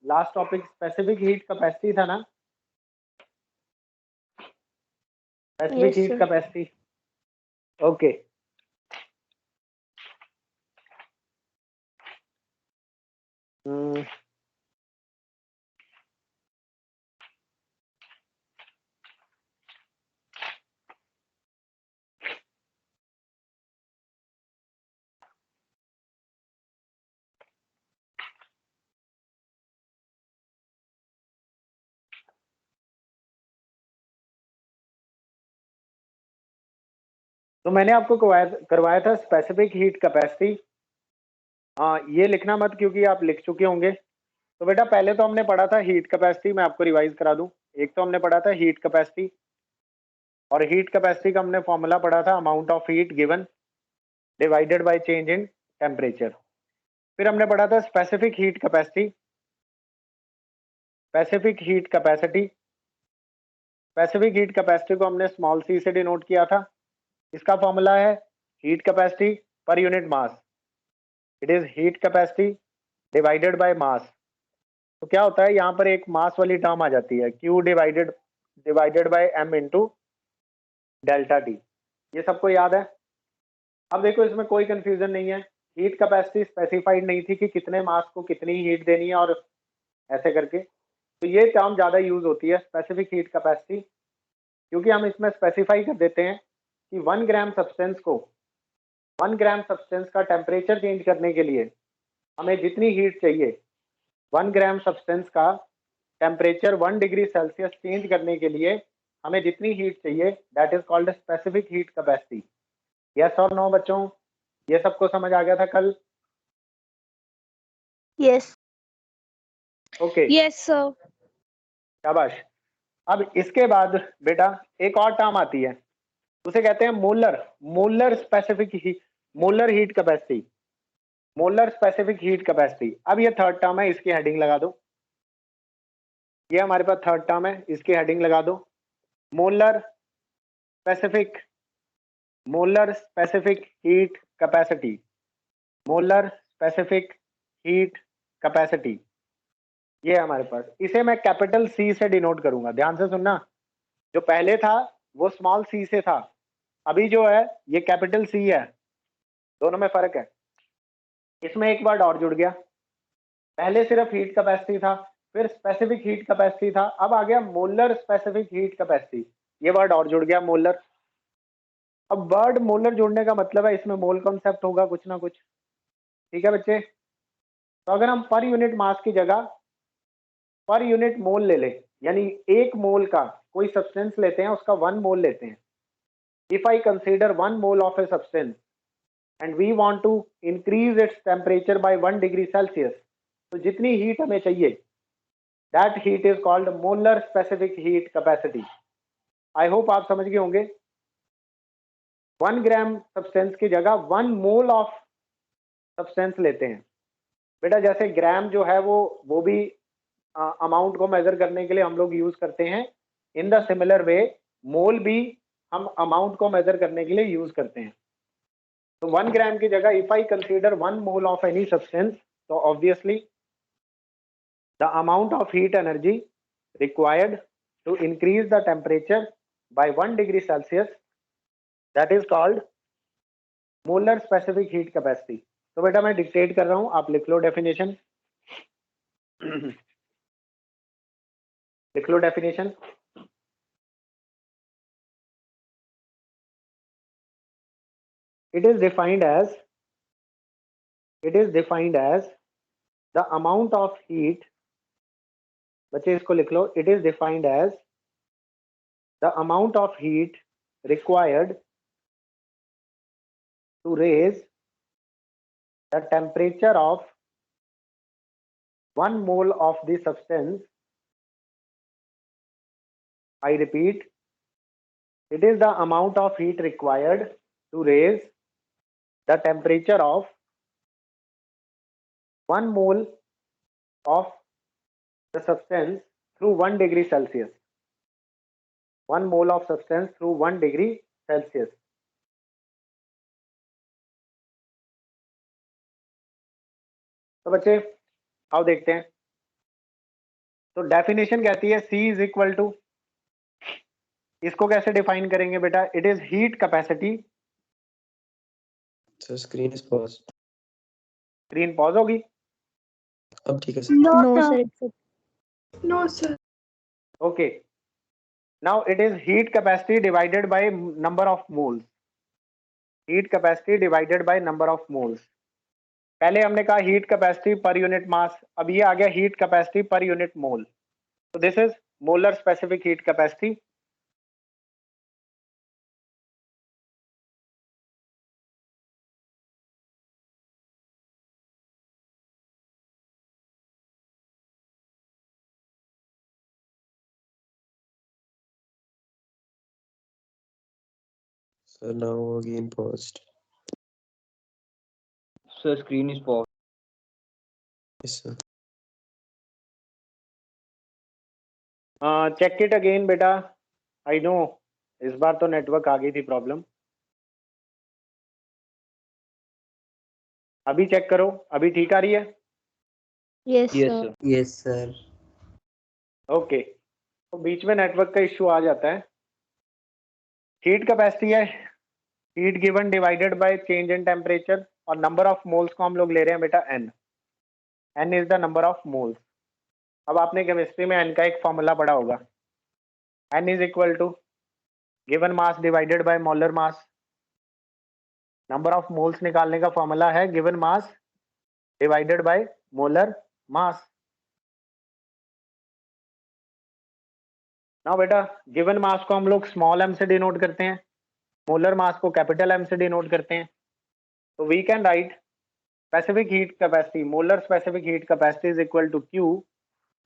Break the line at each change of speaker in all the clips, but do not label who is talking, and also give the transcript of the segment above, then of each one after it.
Last topic specific heat capacity था ना, specific heat capacity. Okay, तो मैंने आपको करवाया था स्पेसिफिक हीट कैपेसिटी। हाँ, ये लिखना मत क्योंकि आप लिख चुके होंगे। तो बेटा पहले तो हमने पढ़ा था हीट कैपेसिटी, मैं आपको रिवाइज करा दूं। एक तो हमने पढ़ा था हीट कैपेसिटी, और हीट कैपेसिटी का हमने फॉर्मूला पढ़ा था amount of heat given divided by change in temperature. फिर हमने पढ़ा था specific heat capacity, specific heat capacity. Specific heat capacity को हमने स्मॉल सी से डिनोट किया था। इसका फॉर्मूला है heat capacity per unit mass, it is heat capacity divided by mass. तो क्या होता है, यहाँ पर एक मास वाली टर्म आ जाती है, Q divided bye M into delta T. ये सबको याद है। अब देखो इसमें कोई कंफ्यूजन नहीं है, हीट कैपेसिटी स्पेसिफाइड नहीं थी कि कितने मास को कितनी हीट देनी है और ऐसे करके। तो ये टर्म ज़्यादा यूज होती है स्पेसिफिक हीट कैपेसिटी, क्योंकि हम इसमें स्पेसिफाई कर देते हैं कि 1 ग्राम सब्सटेंस का टेम्परेचर चेंज करने के लिए हमें जितनी हीट चाहिए, 1 ग्राम सब्सटेंस का टेम्परेचर 1 डिग्री सेल्सियस चेंज करने के लिए हमें जितनी हीट चाहिए, that is called specific heat capacity. Yes और नो बच्चों, ये सबको समझ आ गया था कल?
Yes
okay,
yes sir.
शाबाश। अब इसके बाद बेटा एक और टर्म आती है, उसे कहते हैं molar specific heat, molar heat capacity, molar specific heat capacity. अब ये थर्ड टर्म है, इसकी हेडिंग लगा दो। ये हमारे पास थर्ड टर्म है, इसकी हेडिंग लगा दो molar specific, molar specific heat capacity, molar specific heat capacity. ये हमारे पास, इसे मैं कैपिटल सी से डिनोट करूंगा, ध्यान से सुनना। जो पहले था वो स्मॉल सी से था, अभी जो है ये कैपिटल सी है, दोनों में फर्क है। इसमें एक वर्ड और जुड़ गया, पहले सिर्फ हीट कैपेसिटी था, फिर स्पेसिफिक हीट कैपेसिटी था, अब आ गया मोलर स्पेसिफिक हीट कैपेसिटी। ये वर्ड और जुड़ गया, मोलर। अब वर्ड मोलर जुड़ने का मतलब है इसमें मोल कॉन्सेप्ट होगा कुछ ना कुछ, ठीक है बच्चे? तो अगर हम पर यूनिट मास की जगह पर यूनिट मोल ले लें, यानी एक मोल का कोई सब्सटेंस लेते हैं, उसका 1 मोल लेते हैं। If I consider 1 mole of a substance and we want to increase its temperature by 1 degree Celsius, तो जितनी हीट हमें चाहिए, that heat is called molar specific heat capacity. I hope आप समझ गए होंगे। 1 ग्राम सब्सटेंस की जगह 1 मोल ऑफ सब्सटेंस लेते हैं। बेटा जैसे ग्राम जो है वो भी अमाउंट को मेजर करने के लिए हम लोग यूज करते हैं, इन द सिमिलर वे मोल भी हम अमाउंट को मेजर करने के लिए यूज करते हैं। तो 1 ग्राम की जगह if I consider 1 mole of any substance, तो obviously the amount of heat energy required to increase the temperature by 1 degree Celsius, that is called molar specific heat capacity. तो बेटा मैं डिक्टेट कर रहा हूं, आप लिख लो डेफिनेशन। लिख लो definition. It is defined as the amount of heat, बच्चे इसको लिख लो, it is defined as the amount of heat required to raise the temperature of 1 mole of the substance. I repeat, it is the amount of heat required to raise the temperature of 1 mole of the substance through 1 degree Celsius. 1 mole of substance through 1 degree Celsius. तो बच्चे आओ देखते हैं, तो definition कहती है C is equal to, इसको कैसे डिफाइन करेंगे बेटा? It is heat capacity.
Sir screen is pause.
Screen pause होगी?
अब ठीक है sir.
No, sir.
No, sir.
Okay, now it is heat capacity divided by number of moles. Heat capacity divided by number of moles. पहले हमने कहा heat capacity per unit mass, अब ये आ गया heat capacity per unit mole. तो this is molar specific heat capacity.
Sir, now again paused.
Sir, screen is paused.
Yes, sir.
Check it again बेटा। I no इस बार तो network आ गई थी प्रॉब्लम। अभी चेक करो, अभी ठीक आ रही है?
Yes,
Yes,
sir.
sir.
Yes, sir.
Okay, तो बीच में नेटवर्क का इश्यू आ जाता है। हीट कैपेसिटी है heat given divided by change in temperature, और नंबर ऑफ मोल्स को हम लोग ले रहे हैं बेटा n। n is the number of moles. अब आपने केमिस्ट्री में n का एक फॉर्मूला पढ़ा होगा, n is equal to given mass divided by molar mass. Number of moles निकालने का फॉर्मूला है given mass divided by molar mass. ना बेटा, गिवन मास को हम लोग स्मॉल m से डिनोट करते हैं, मोलर मास को कैपिटल M से डिनोट करते हैं। तो we can write specific heat capacity, molar specific heat capacity is equal to Q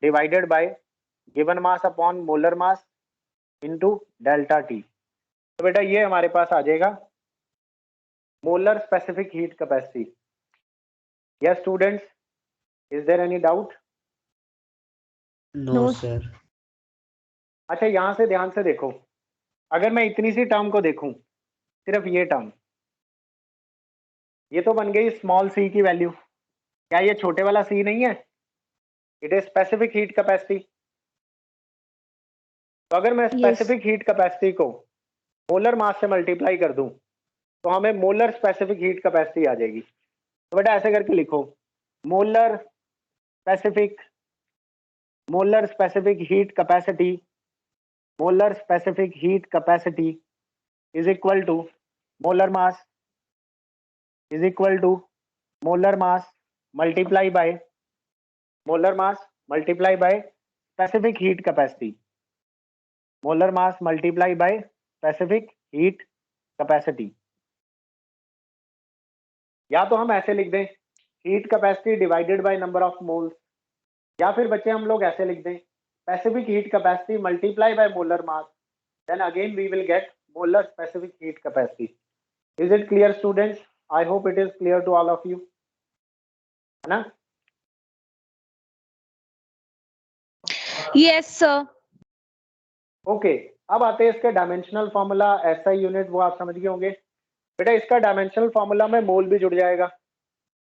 divided by given mass upon molar mass into delta T। तो बेटा ये हमारे पास आ जाएगा molar specific heat capacity. Yes students, is there any doubt?
No,
No,
sir.
अच्छा, यहां से ध्यान से देखो, अगर मैं इतनी सी टर्म को देखूं, सिर्फ ये टर्म, ये तो बन गई स्मॉल c की वैल्यू। क्या ये छोटे वाला c नहीं है? It is specific heat capacity. तो अगर मैं स्पेसिफिक हीट कैपेसिटी को मोलर मास से मल्टीप्लाई कर दूं तो हमें मोलर स्पेसिफिक हीट कैपेसिटी आ जाएगी। तो बेटा ऐसे करके लिखो, molar specific heat capacity, molar specific heat capacity is equal to molar mass is equal to molar mass multiply by molar mass multiply by specific heat capacity, molar mass multiply by specific heat capacity. या तो हम ऐसे लिख दें heat capacity divided by number of moles, या फिर बच्चे हम लोग ऐसे लिख दें specific heat capacity multiply by molar mass, then again we will get molar specific heat capacity. Is it clear students? I hope it is clear to all of you, है ना?
Yes, sir.
ओके, अब आते हैं इसके dimensional formula, SI unit वो आप समझ गए होंगे। बेटा इसका डायमेंशनल फॉर्मूला में मोल भी जुड़ जाएगा।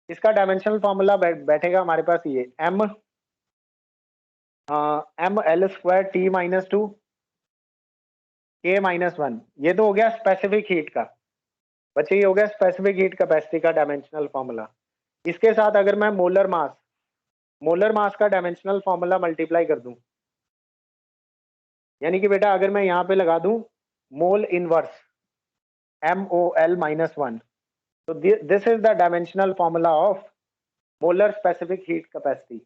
इसका डायमेंशनल फॉर्मूला बैठेगा हमारे पास ये m l square t minus 2 k minus 1। ये तो हो गया स्पेसिफिक हीट का बच्चे, ये हो गया स्पेसिफिक हीट कैपेसिटी का डायमेंशनल फॉर्मूला। इसके साथ अगर मैं मोलर मास का डायमेंशनल फॉर्मूला मल्टीप्लाई कर दूं, यानी कि बेटा अगर मैं यहाँ पे लगा दूं मोल इनवर्स MOL माइनस 1, तो this is the dimensional formula of molar specific heat capacity.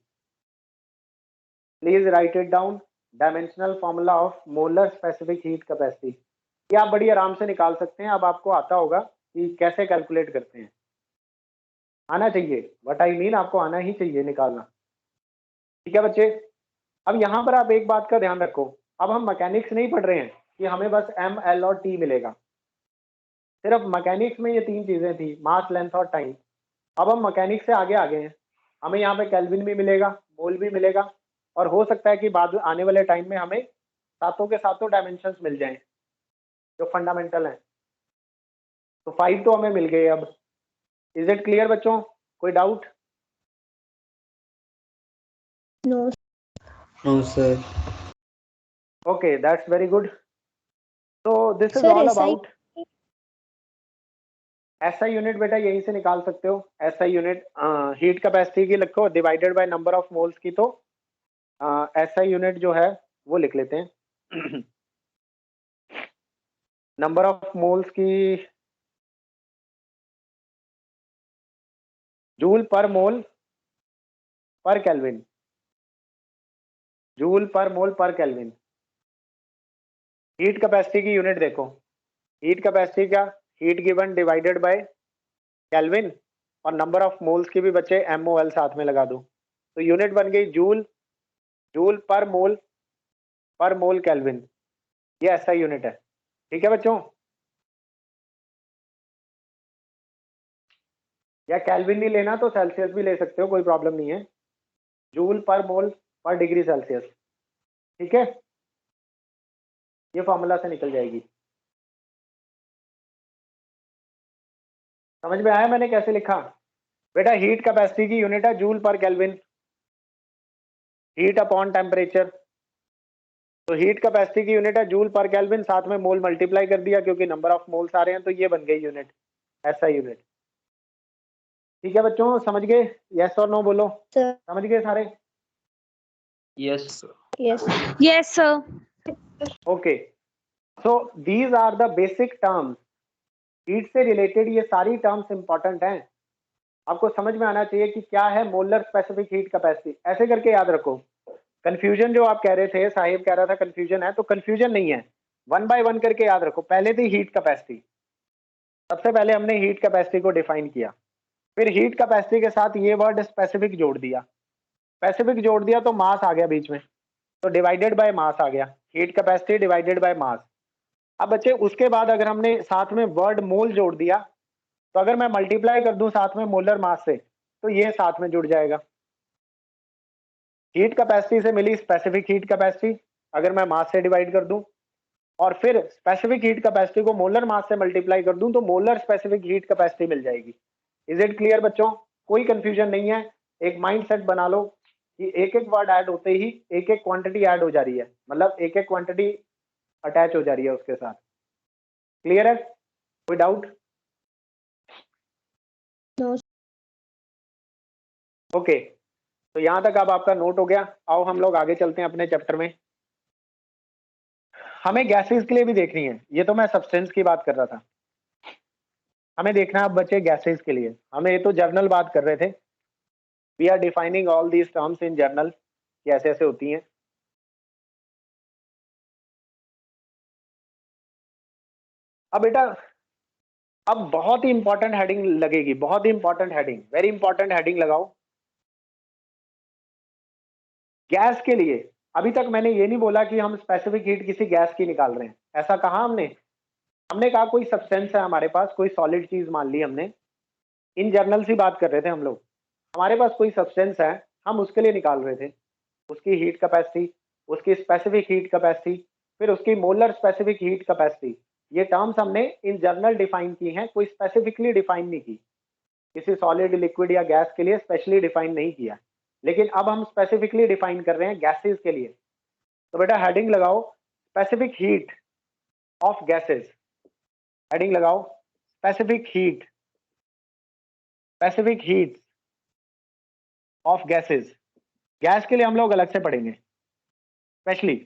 Please right it down, dimensional formula of molar specific heat capacity. ये आप बड़ी आराम से निकाल सकते हैं। अब आपको आता होगा कि कैसे कैलकुलेट करते हैं, आना चाहिए। व्हाट आई मीन, आपको आना ही चाहिए निकालना। ठीक है बच्चे, अब यहाँ पर आप एक बात का ध्यान रखो, अब हम मैकेनिक्स नहीं पढ़ रहे हैं कि हमें बस M, L और T मिलेगा। सिर्फ मैकेनिक्स में ये तीन चीजें थी, मास, लेंथ और टाइम। अब हम मैकेनिक्स से आगे आ गए हैं, हमें यहाँ पे केल्विन भी मिलेगा, मोल भी मिलेगा, और हो सकता है कि बाद आने वाले टाइम में हमें सातों के सातों डायमेंशंस मिल जाएं जो फंडामेंटल हैं। तो 5 तो हमें मिल गए। अब इज इट क्लियर बच्चों, कोई doubt?
No.
No, sir.
Okay, that's very good. So this is
Sir,
all
SI
about SI unit बेटा यहीं से निकाल सकते हो। SI यूनिट हीट कैपेसिटी की लिखो divided by number of moles की, तो SI यूनिट जो है वो लिख लेते हैं नंबर ऑफ मोल्स की जूल पर मोल पर केल्विन, जूल पर मोल पर केल्विन। हीट कैपेसिटी की यूनिट देखो, हीट कैपेसिटी का heat given divided by kelvin, और नंबर ऑफ मोल्स की भी बच्चे MOL साथ में लगा दो, तो यूनिट बन गई जूल, जूल पर मोल केल्विन। ये SI यूनिट है। ठीक है बच्चों, या केल्विन नहीं लेना तो सेल्सियस भी ले सकते हो, कोई प्रॉब्लम नहीं है। जूल पर मोल पर डिग्री सेल्सियस, ठीक है, ये फॉर्मूला से निकल जाएगी। समझ में आया मैंने कैसे लिखा बेटा? हीट कैपेसिटी की यूनिट है जूल पर केल्विन, हीट अपॉन टेम्परेचर, तो हीट कैपेसिटी की यूनिट है जूल पर केल्विन, साथ में मोल मल्टीप्लाई कर दिया क्योंकि नंबर ऑफ मोल्स आ रहे हैं, तो ये बन गई यूनिट, SI यूनिट। ठीक है बच्चों, समझ गए? यस और नो बोलो,
sir.
समझ गए सारे?
Yes.
Yes.
Yes, sir.
Okay, so these are the basic terms. Heat से रिलेटेड ये सारी टर्म्स इंपॉर्टेंट हैं, आपको समझ में आना चाहिए कि क्या है मोलर स्पेसिफिक हीट कैपेसिटी। ऐसे करके याद रखो, कंफ्यूजन जो आप कह रहे थे, साहिब कह रहा था कंफ्यूजन है, तो कंफ्यूजन नहीं है, 1 बाय 1 करके याद रखो। पहले थी हीट कैपेसिटी, सबसे पहले हमने हीट कैपेसिटी को डिफाइन किया, फिर हीट कैपेसिटी के साथ ये वर्ड स्पेसिफिक जोड़ दिया, स्पेसिफिक जोड़ दिया तो मास आ गया बीच में, तो डिवाइडेड बाय मास आ गया, heat capacity divided by mass. अब बच्चे उसके बाद अगर हमने साथ में वर्ड मोल जोड़ दिया, तो अगर मैं मल्टीप्लाई कर दूं साथ में मोलर मास से, तो ये साथ में जुड़ जाएगा। हीट कैपेसिटी से मिली स्पेसिफिक हीट कैपेसिटी, अगर मैं मास से डिवाइड कर दूं, और फिर स्पेसिफिक हीट कैपेसिटी को मोलर मास से मल्टीप्लाई कर दूं, तो मोलर स्पेसिफिक हीट कैपेसिटी मिल जाएगी। इज इट क्लियर बच्चों? कोई कंफ्यूजन नहीं है। एक माइंड सेट बना लो कि एक एक वर्ड ऐड होते ही एक एक क्वांटिटी ऐड हो जा रही है, मतलब एक एक क्वांटिटी अटैच हो जा रही है उसके साथ। क्लियर है? कोई डाउट?
No.
ओके, तो यहां तक अब आपका नोट हो गया। आओ हम लोग आगे चलते हैं अपने चैप्टर में। हमें गैसेस के लिए भी देखनी है, ये तो मैं सब्सटेंस की बात कर रहा था, हमें देखना है अब बच्चे गैसेस के लिए। हमें ये तो जर्नल बात कर रहे थे, we are defining all these terms in general, कैसे ऐसे होती हैं। अब बेटा, अब बहुत ही इंपॉर्टेंट हेडिंग लगेगी, बहुत ही important heading, very important heading लगाओ गैस के लिए। अभी तक मैंने ये नहीं बोला कि हम स्पेसिफिक हीट किसी गैस की निकाल रहे हैं, ऐसा कहा हमने? हमने कहा कोई सब्सटेंस है हमारे पास, कोई सॉलिड चीज मान ली हमने, इन जर्नल से बात कर रहे थे हम लोग, हमारे पास कोई सब्सटेंस है, हम उसके लिए निकाल रहे थे उसकी हीट कैपेसिटी, उसकी स्पेसिफिक हीट कैपेसिटी, फिर उसकी मोलर स्पेसिफिक हीट कैपेसिटी। ये टर्म्स हमने इन जर्नल डिफाइन की हैं, कोई स्पेसिफिकली डिफाइन नहीं की, किसी सॉलिड लिक्विड या गैस के लिए स्पेशली डिफाइन नहीं किया, लेकिन अब हम स्पेसिफिकली डिफाइन कर रहे हैं गैसेस के लिए। तो बेटा हेडिंग लगाओ specific heat of gases, heading लगाओ specific heat, specific heat of gases. Gas के लिए हम लोग अलग से पढ़ेंगे, specially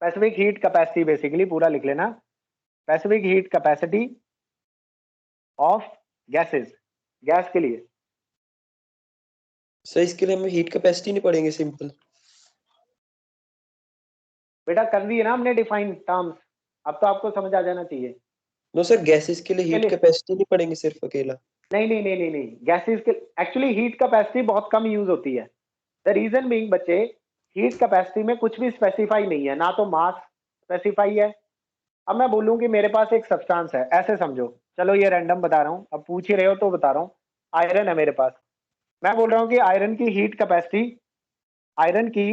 specific heat capacity, basically पूरा लिख लेना, specific heat capacity of gases, gas के लिए।
सर इसके लिए हम हीट कैपेसिटी नहीं पढ़ेंगे सिंपल?
बेटा कर दिए ना हमने डिफाइन टर्म्स, अब तो आपको समझ आ जाना चाहिए।
नो सर, गैसेस के लिए हीट
चलिए।
कैपेसिटी नहीं पढ़ेंगे सिर्फ अकेला?
नहीं नहीं नहीं नहीं नहीं, गैसेस के एक्चुअली हीट कैपेसिटी बहुत कम यूज होती है। द रीजन बीइंग बच्चे, हीट कैपेसिटी में कुछ भी स्पेसिफाई नहीं है, ना तो मास स्पेसिफाई है। अब मैं बोलूं कि मेरे पास एक सब्सटेंस है, ऐसे समझो, चलो ये रैंडम बता रहा हूं, अब पूछ ही रहे हो तो बता रहा हूं, आयरन है मेरे पास, मैं बोल रहा हूं कि आयरन की हीट कैपेसिटी, आयरन की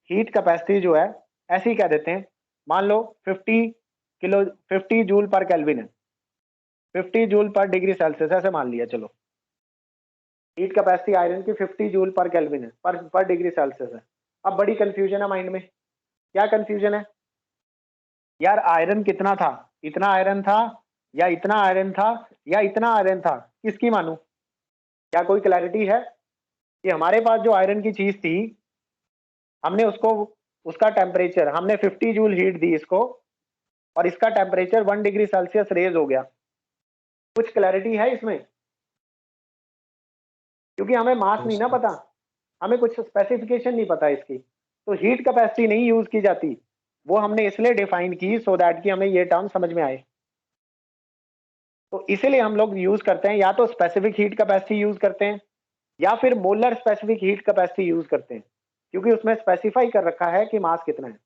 हीट कैपेसिटी जो है ऐसे ही कह देते हैं, मान लो 50 जूल पर केल्विन है, 50 जूल पर डिग्री सेल्सियस, ऐसे मान लिया चलो। हीट कैपेसिटी आयरन की 50 जूल पर केल्विन है, पर डिग्री सेल्सियस है। अब बड़ी कंफ्यूजन है माइंड में, क्या कंफ्यूजन है यार, आयरन कितना था, इतना आयरन था या इतना आयरन था या इतना आयरन था, किसकी मानूं? क्या कोई क्लैरिटी है कि हमारे पास जो आयरन की चीज थी, हमने उसको, उसका टेम्परेचर हमने 50 जूल हीट दी इसको, और इसका टेम्परेचर 1 डिग्री सेल्सियस रेज हो गया। कुछ क्लैरिटी है इसमें? क्योंकि हमें मास नहीं ना पता, हमें कुछ स्पेसिफिकेशन नहीं पता इसकी, तो हीट कैपेसिटी नहीं यूज की जाती। वो हमने इसलिए डिफाइन की सो दैट कि हमें ये टर्म समझ में आए। तो इसीलिए हम लोग यूज करते हैं, या तो स्पेसिफिक हीट कैपेसिटी यूज करते हैं या फिर molar specific heat capacity use करते हैं, क्योंकि उसमें स्पेसिफाई कर रखा है कि मास कितना है।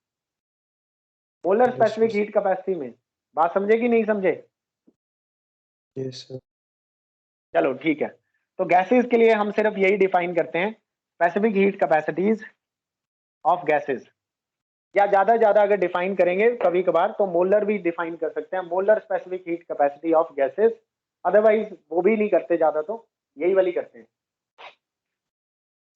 मोलर स्पेसिफिक हीट कैपेसिटी में बात समझे कि नहीं समझे?
Yes sir.
चलो ठीक है, तो गैसेस के लिए हम सिर्फ यही डिफाइन करते हैं, specific heat capacities of gases, या ज्यादा अगर डिफाइन करेंगे कभी कभार तो मोलर भी डिफाइन कर सकते हैं, molar specific heat capacity of gases. Otherwise वो भी नहीं करते ज्यादा, तो यही वाली करते हैं।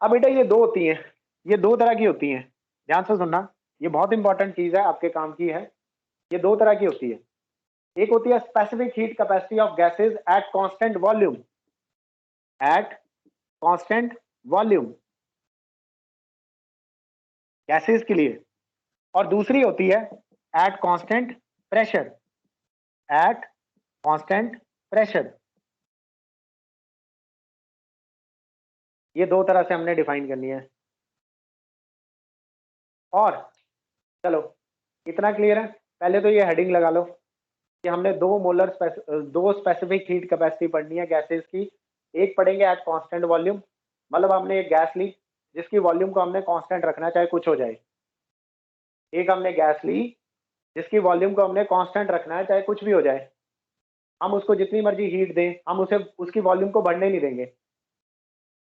अब बेटा ये दो होती हैं, ये दो तरह की होती हैं, ध्यान से सुनना, ये बहुत इंपॉर्टेंट चीज है, आपके काम की है। ये दो तरह की होती है, एक होती है specific heat capacity of gases at constant volume, eight constant volume gases के लिए, और दूसरी होती है eight constant pressure, eight constant pressure. ये दो तरह से हमने डिफाइन करनी है। और चलो इतना क्लियर है, पहले तो ये हेडिंग लगा लो कि हमने दो स्पेसिफिक हीट कैपेसिटी पढ़नी है गैसेस की। एक पढ़ेंगे एट कांस्टेंट वॉल्यूम, मतलब हमने एक गैस ली जिसकी वॉल्यूम को हमने कांस्टेंट रखना चाहे कुछ हो जाए। एक हमने गैस ली जिसकी वॉल्यूम को हमने कांस्टेंट रखना है चाहे कुछ भी हो जाए, हम उसको जितनी मर्जी हीट दें, हम उसे उसकी वॉल्यूम को बढ़ने नहीं देंगे।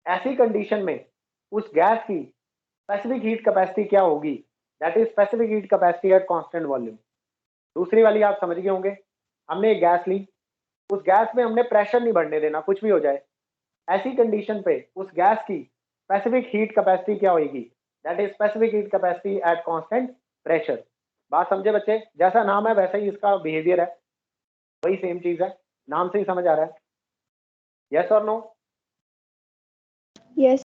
ऐसी कंडीशन में उस गैस की स्पेसिफिक हीट कैपेसिटी क्या होगी? That is specific heat capacity at constant volume. दूसरी वाली आप समझ गए होंगे, हमने एक गैस ली, उस गैस में हमने प्रेशर नहीं बढ़ने देना, कुछ भी हो जाए। ऐसी कंडीशन पे उस गैस की स्पेसिफिक हीट कैपेसिटी क्या होगी? That is specific heat capacity at constant pressure. बात समझे बच्चे? जैसा नाम है वैसा ही इसका बिहेवियर है, वही सेम चीज है, नाम से ही समझ आ रहा है। यस और नो?
यस।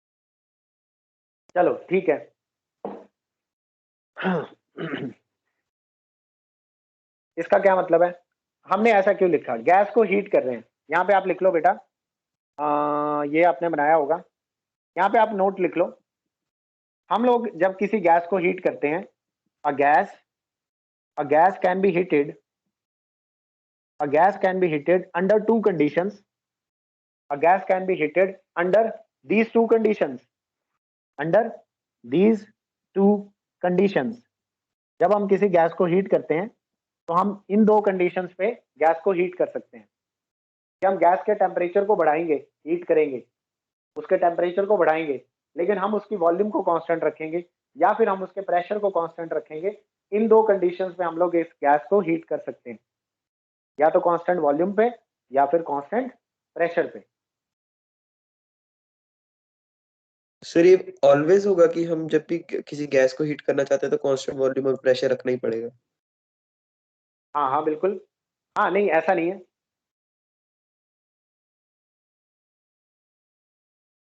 चलो ठीक है। इसका क्या मतलब है? हमने ऐसा क्यों लिखा? गैस को हीट कर रहे हैं, यहाँ पे आप लिख लो बेटा, ये आपने बनाया होगा, यहाँ पे आप नोट लिख लो। हम लोग जब किसी गैस को हीट करते हैं, a gas can be heated, a gas can be heated under two conditions, a gas can be heated under these two conditions, under these two conditions। जब हम किसी गैस को हीट करते हैं तो हम इन दो कंडीशंस पे गैस को हीट कर सकते हैं, कि हम गैस के टेम्परेचर को बढ़ाएंगे, हीट करेंगे, उसके टेम्परेचर को बढ़ाएंगे, लेकिन हम उसकी वॉल्यूम को कांस्टेंट रखेंगे, या फिर हम उसके प्रेशर को कांस्टेंट रखेंगे। इन दो कंडीशंस में हम लोग इस गैस को हीट कर सकते हैं, या तो कांस्टेंट वॉल्यूम पे या फिर कांस्टेंट प्रेशर पे।
सर ये ऑलवेज होगा कि हम जब भी किसी गैस को हीट करना चाहते हैं तो कांस्टेंट वॉल्यूम और प्रेशर रखना ही पड़ेगा?
हाँ हाँ बिल्कुल, हाँ नहीं ऐसा नहीं है,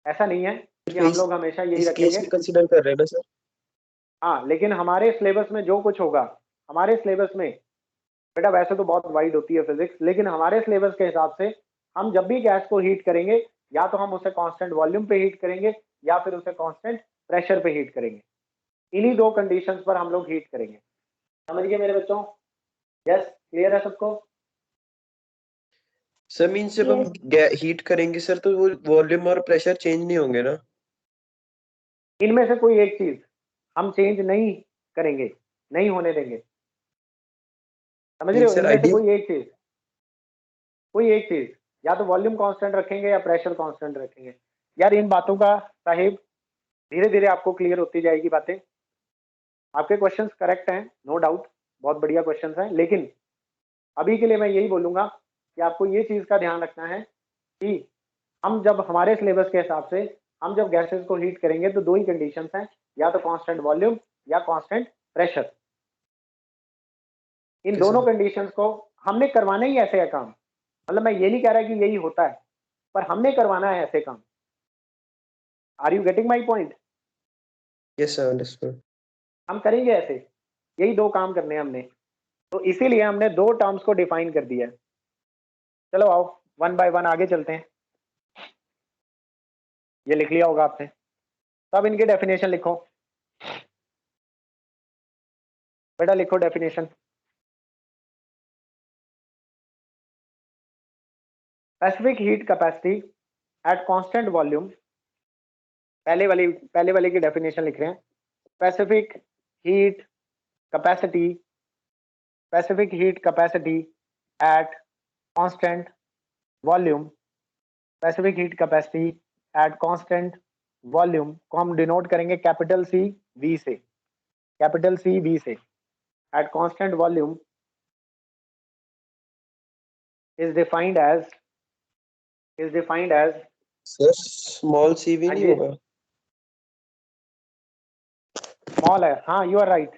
ऐसा नहीं है कि हम लोग हमेशा यही
इस केस
रखेंगे।
में कंसीडर कर रहे हैं ना सर?
हाँ लेकिन हमारे सिलेबस में जो कुछ होगा, हमारे सिलेबस में बेटा, वैसे तो बहुत वाइड होती है फिजिक्स, लेकिन हमारे सिलेबस के हिसाब से हम जब भी गैस को हीट करेंगे, या तो हम उसे कांस्टेंट वॉल्यूम पे हीट करेंगे या फिर उसे कांस्टेंट प्रेशर पे हीट करेंगे। इन्हीं दो कंडीशंस पर हम लोग हीट करेंगे। समझ गए मेरे बच्चों? यस, क्लियर है सबको?
सर मीन्स जब हम हीट करेंगे सर तो वो वॉल्यूम और प्रेशर चेंज नहीं होंगे ना?
इनमें से कोई एक चीज हम चेंज नहीं करेंगे, नहीं होने देंगे। समझ रहे हो?
सर
इनमें से
आइडिया
कोई एक चीज, या तो वॉल्यूम कांस्टेंट रखेंगे या प्रेशर कांस्टेंट रखेंगे। यार इन बातों का साहिब धीरे धीरे आपको क्लियर होती जाएगी बातें। आपके क्वेश्चंस करेक्ट हैं, नो डाउट, बहुत बढ़िया क्वेश्चंस हैं, लेकिन अभी के लिए मैं यही बोलूंगा कि आपको ये चीज का ध्यान रखना है कि हम जब हमारे सिलेबस के हिसाब से हम जब गैसेस को हीट करेंगे तो दो ही कंडीशंस हैं, या तो कांस्टेंट वॉल्यूम या कांस्टेंट प्रेशर। इन दोनों कंडीशंस को हमने करवाना ही ऐसे है काम, मतलब मैं ये नहीं कह रहा कि यही होता है, पर हमने करवाना है ऐसे काम। Are you getting my point?
Yes sir, understood.
हम करेंगे ऐसे, यही दो काम करने हैं हमने, तो इसीलिए हमने दो टर्म्स को डिफाइन कर दिया है। चलो आओ वन बाय वन आगे चलते हैं। ये लिख लिया होगा आपने, तब इनकी डेफिनेशन लिखो बेटा, लिखो definition. Specific heat capacity at constant volume, पहले वाले की डेफिनेशन लिख रहे हैं। Specific heat capacity, specific heat capacity at constant volume, specific heat capacity at constant volume को हम डिनोट करेंगे कैपिटल सी वी से, कैपिटल सी वी से। At constant volume is defined as
sir small C भी
हाँ
नहीं
जी,
होगा?
Small है, हाँ यू आर राइट,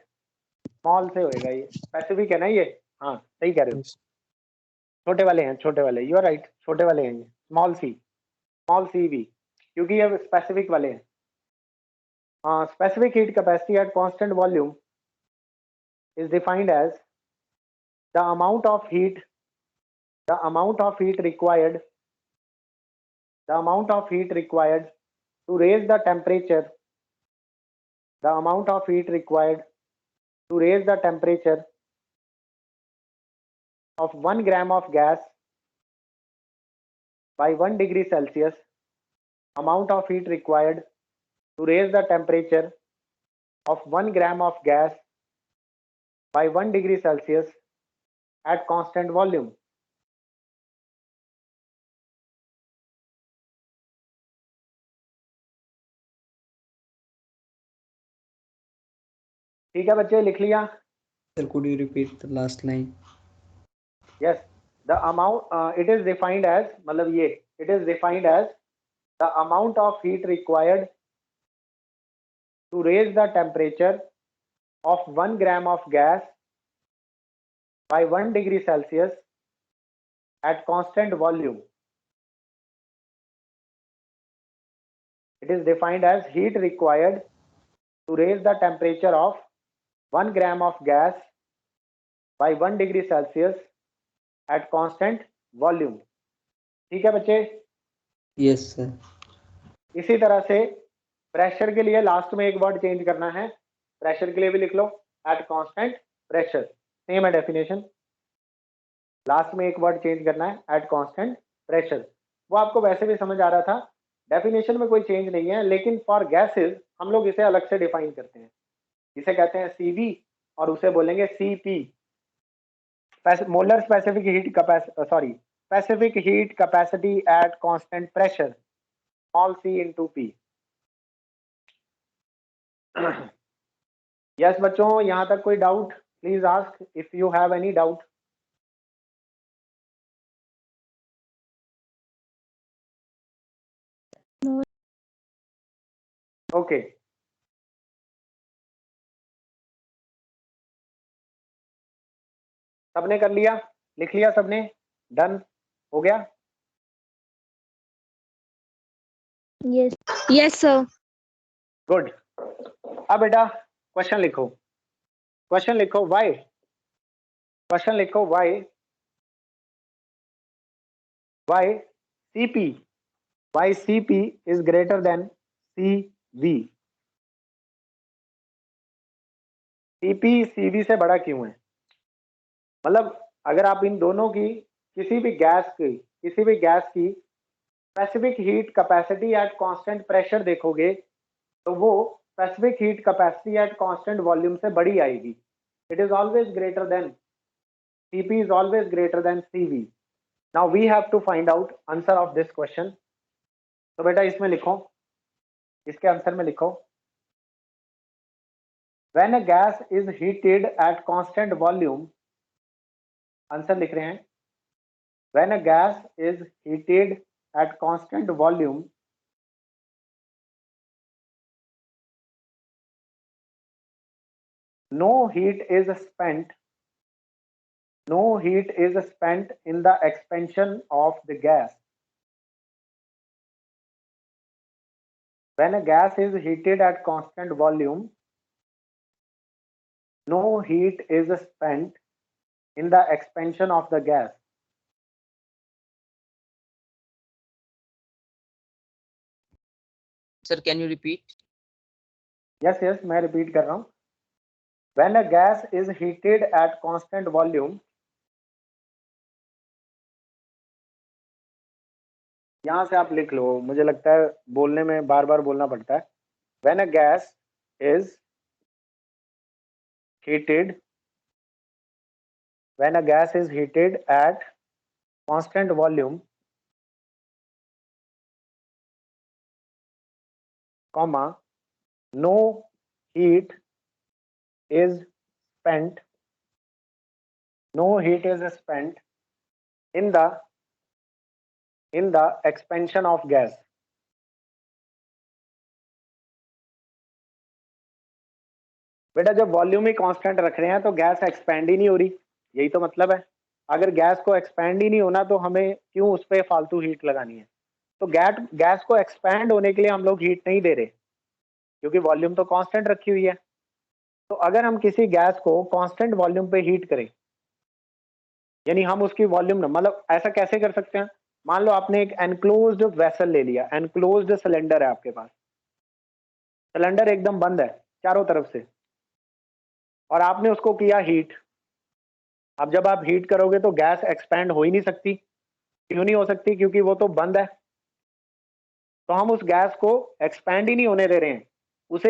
स्मॉल से होएगा ये, स्पेसिफिक है ना ये, हाँ सही कह रहे हो, छोटे वाले हैं, छोटे वाले, यू आर राइट, छोटे वाले हैं ये, स्मॉल सी वी, क्योंकि ये स्पेसिफिक वाले हैं। हाँ, specific heat capacity at constant volume is defined as the amount of heat required to raise the temperature, the amount of heat required to raise the temperature of 1 gram of gas by 1 degree Celsius, amount of heat required to raise the temperature of 1 gram of gas by 1 degree Celsius at constant volume. ठीक है बच्चे, लिख लिया?
Sir, could you repeat the last line?
Yes, the amount it is defined as, मतलब ये it is defined as the amount of heat required to raise the temperature of 1 gram of gas by 1 degree Celsius at constant volume. It is defined as heat required to raise the temperature of 1 gram of gas by 1 degree Celsius at constant volume. ठीक है बच्चे?
Yes, sir.
इसी तरह से pressure के लिए last में एक वर्ड चेंज करना है, प्रेशर के लिए भी लिख लो एट कांस्टेंट प्रेशर, सेम है डेफिनेशन, लास्ट में एक वर्ड चेंज करना है एट कांस्टेंट प्रेशर। वो आपको वैसे भी समझ आ रहा था, डेफिनेशन में कोई चेंज नहीं है, लेकिन फॉर गैसेस हम लोग इसे अलग से डिफाइन करते हैं, इसे कहते हैं CV और उसे बोलेंगे CP, molar specific heat capacity, specific heat capacity at constant pressure, small c into P। Yes बच्चों, यहां तक कोई doubt? Please ask if you have any doubt.
No.
Okay, सबने कर लिया, लिख लिया सबने, डन हो गया?
Yes.
Yes, sir.
गुड। अब बेटा क्वेश्चन लिखो, क्वेश्चन लिखो वाई, क्वेश्चन लिखो Y CP is greater than CV। CP CV से बड़ा क्यों है? मतलब अगर आप इन दोनों की किसी भी गैस की specific heat capacity at constant pressure देखोगे तो वो specific heat capacity at constant volume से बड़ी आएगी। It is always greater than, CP is always greater than CV। Now we have to find out answer of this question। तो बेटा इसमें लिखो, इसके आंसर में लिखो, when a gas is heated at constant volume, answer लिख रहे हैं, when a gas is heated at constant volume no heat is spent in the expansion of the gas. When a gas is heated at constant volume, no heat is spent in the expansion of the gas.
Sir, can you repeat?
Yes, मैं repeat कर रहा हूँ. When a gas is heated at constant volume, यहाँ से आप लिख लो, मुझे लगता है बोलने में बार बार बोलना पड़ता है. When a gas is heated at constant volume, comma, no heat is spent in the expansion of gas. बेटा जब वॉल्यूम ही कांस्टेंट रख रहे हैं तो गैस एक्सपैंड ही नहीं हो रही, यही तो मतलब है. अगर गैस को एक्सपैंड ही नहीं होना तो हमें क्यों उस पर फालतू हीट लगानी है. तो गैस को एक्सपैंड होने के लिए हम लोग हीट नहीं दे रहे क्योंकि वॉल्यूम तो कांस्टेंट रखी हुई है. तो अगर हम किसी गैस को कांस्टेंट वॉल्यूम पे हीट करें, यानी हम उसकी वॉल्यूम ना, मतलब ऐसा कैसे कर सकते हैं. मान लो आपने एक एनक्लोज्ड वेसल ले लिया, एनक्लोज्ड सिलेंडर है आपके पास, सिलेंडर एकदम बंद है चारों तरफ से, और आपने उसको किया हीट. अब जब आप हीट करोगे तो गैस एक्सपैंड हो ही नहीं सकती. क्यों नहीं हो सकती? क्योंकि वो तो बंद है. तो हम उस गैस को एक्सपैंड ही नहीं होने दे रहे हैं,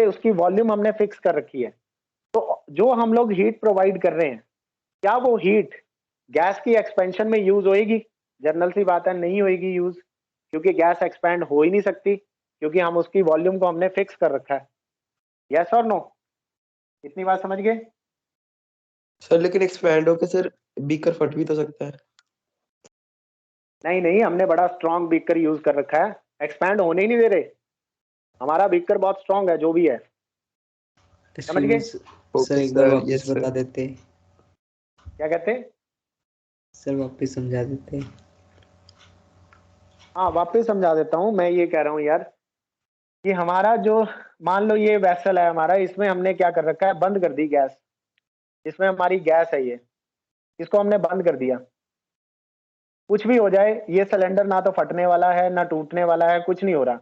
उसकी वॉल्यूम हमने फिक्स कर रखी है. तो जो हम लोग हीट प्रोवाइड कर रहे हैं, क्या वो हीट गैस की एक्सपेंशन में यूज होएगी? जनरल सी बात है, नहीं होएगी यूज, क्योंकि गैस एक्सपैंड हो ही नहीं सकती क्योंकि हम उसकी वॉल्यूम को हमने फिक्स कर रखा है. यस और नो? इतनी बात समझ गए?
सर लेकिन एक्सपैंड होके सर बीकर फट भी तो सकता है.
नहीं, हमने बड़ा स्ट्रॉन्ग बीकर यूज कर रखा है, एक्सपैंड होने ही नहीं दे रहे. हमारा बीकर बहुत स्ट्रॉन्ग है जो भी है. समझ गए?
सर एक बार वापस बता देते.
क्या कहते हैं?
सर वापस समझा देते.
हाँ, वापस समझा देता हूँ. मैं ये कह रहा हूँ यार कि हमारा जो, मान लो ये वेसल है हमारा, इसमें हमने क्या कर रखा है, बंद कर दी गैस. इसमें हमारी गैस है, ये इसको हमने बंद कर दिया. कुछ भी हो जाए, ये सिलेंडर ना तो फटने वाला है ना टूटने वाला है, कुछ नहीं हो रहा.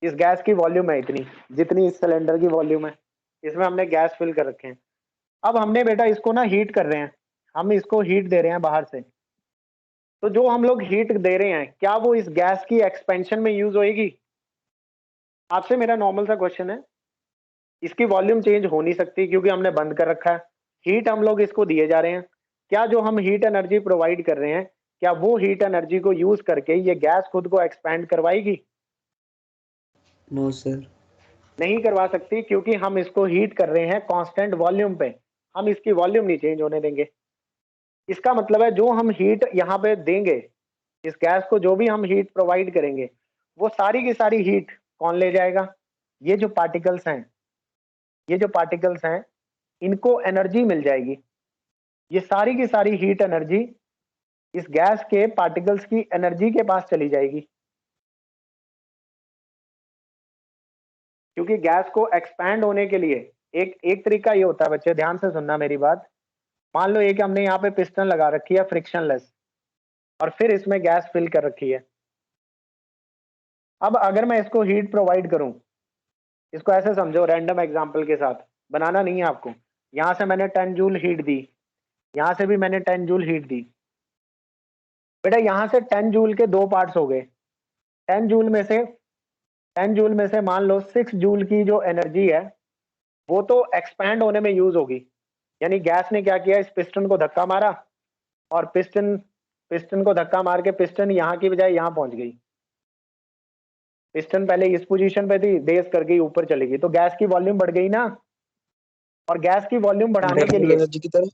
इस गैस की वॉल्यूम है इतनी जितनी इस सिलेंडर की वॉल्यूम है, इसमें हमने गैस फिल कर रखे हैं. अब हमने बेटा इसको ना हीट कर रहे हैं, हम इसको हीट दे रहे हैं बाहर से. तो जो हम लोग हीट दे रहे हैं, क्या वो इस गैस की एक्सपेंशन में यूज होएगी? आपसे मेरा नॉर्मल सा क्वेश्चन है. इसकी वॉल्यूम चेंज हो नहीं सकती क्योंकि हमने बंद कर रखा है. हीट हम लोग इसको दिए जा रहे हैं. क्या जो हम हीट एनर्जी प्रोवाइड कर रहे हैं, क्या वो हीट एनर्जी को यूज करके ये गैस खुद को एक्सपैंड करवाएगी?
नो सर,
नहीं करवा सकती क्योंकि हम इसको हीट कर रहे हैं कांस्टेंट वॉल्यूम पे. हम इसकी वॉल्यूम नहीं चेंज होने देंगे. इसका मतलब है जो हम हीट यहाँ पे देंगे, इस गैस को जो भी हम हीट प्रोवाइड करेंगे, वो सारी की सारी हीट कौन ले जाएगा? ये जो पार्टिकल्स हैं, इनको एनर्जी मिल जाएगी. ये सारी की सारी हीट एनर्जी इस गैस के पार्टिकल्स की एनर्जी के पास चली जाएगी. क्योंकि गैस को एक्सपैंड होने के लिए एक तरीका ये होता है, बच्चे ध्यान से सुनना मेरी बात. मान लो एक हमने यहाँ पे पिस्टन लगा रखी है फ्रिक्शनलेस, और फिर इसमें गैस फिल कर रखी है. अब अगर मैं इसको हीट प्रोवाइड करूं, इसको ऐसे समझो, रैंडम एग्जांपल के साथ, बनाना नहीं है आपको. यहाँ से मैंने 10 जूल हीट दी, यहाँ से भी मैंने 10 जूल हीट दी. बेटा यहाँ से 10 जूल के दो पार्ट्स हो गए. 10 जूल में से मान लो 6 जूल की जो एनर्जी है वो तो एक्सपैंड होने में यूज होगी. यानी गैस ने क्या किया, इस पिस्टन को धक्का मारा, और पिस्टन को धक्का मार के पिस्टन यहाँ की बजाय यहाँ पहुंच गई. पिस्टन पहले इस पोजीशन पे थी, रेस कर गई, ऊपर चली गई, तो गैस की वॉल्यूम बढ़ गई ना. और गैस की वॉल्यूम बढ़ाने के लिए
एनर्जी की तरह